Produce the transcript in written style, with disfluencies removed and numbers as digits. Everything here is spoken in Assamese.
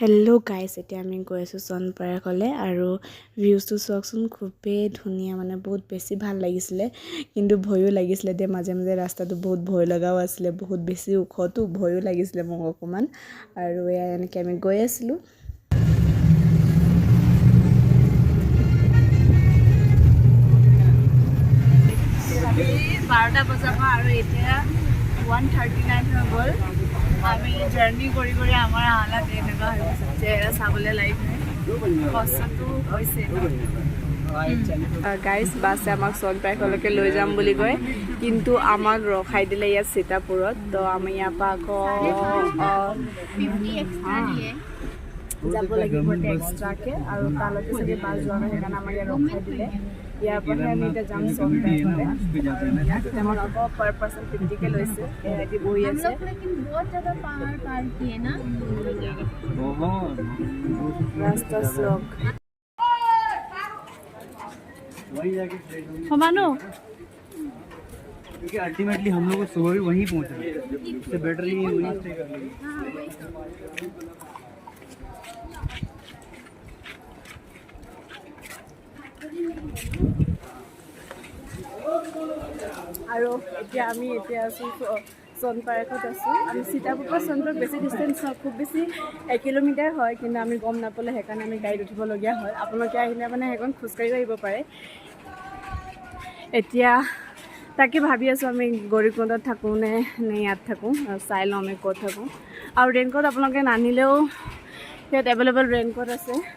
হেল্ল' গাইছ, এতিয়া আমি গৈ আছোঁ চনপাৰাকলৈ আৰু ভিউজটো চাওকচোন, খুবেই ধুনীয়া, মানে বহুত বেছি ভাল লাগিছিলে। কিন্তু ভয়ো লাগিছিলে দে, মাজে মাজে ৰাস্তাটো বহুত ভয় লগাও আছিলে, বহুত বেছি ওখটো, ভয়ো লাগিছিলে মোক অকণমান। আৰু এয়া এনেকৈ আমি গৈ আছিলোঁ। ৰাতি 12টা বজাৰ পৰা আৰু এতিয়া 1:39 হৈ গ'ল। আমি জাৰ্ণি কৰি কৰি আমাৰ হালাত এনেকুৱা হৈ গৈছে যে এৰা চাবলৈ লাইক কষ্টটো হৈছে। গাইজ বাছে আমাক চনপাৰাকলৈকে লৈ যাম বুলি কয়, কিন্তু আমাক ৰখাই দিলে ইয়াত সীতাপুৰত। তো আমি ইয়াৰ পৰা আকৌ যাব লাগিব এক্সট্ৰাকৈ, আৰু তালৈকে চাগে বাছ যোৱা নাই, সেইকাৰণে আমাক ইয়াত ৰখাই দিলে। ইয়াৰ পৰাহে আমি এতিয়া যাম চনপাৰাকলৈ। আমাৰ আকৌ পাৰ পাৰ্চন 50কে লৈছে, এহেঁতি বহি আছে। रास्ता स्लोक क्योंकि अल्टीमेटली हम लोग को सुबह भी वहीं पहुंचना है, इससे बेटर ही वहीं स्टे कर लेंगे। আৰু এতিয়া আমি আছোঁ চনপাৰাকত আছোঁ। আমি সীতাপুৰৰ পৰা চনপাৰাক বেছি ডিষ্টেঞ্চ নহয়, খুব বেছি 1 কিলোমিটাৰ হয়, কিন্তু আমি গম নাপালে, সেইকাৰণে আমি গাড়ীত উঠিবলগীয়া হয়। আপোনালোকে আহিলে মানে সেইখন খোজকাঢ়িও আহিব পাৰে। এতিয়া তাকে ভাবি আছোঁ আমি গৌৰীকুণ্ডত থাকোঁ নে ইয়াত থাকোঁ, চাই লওঁ আমি ক'ত থাকোঁ। আৰু ৰেইনকোট আপোনালোকে নানিলেও ইয়াত এভেইলেবল ৰেইনকোট আছে।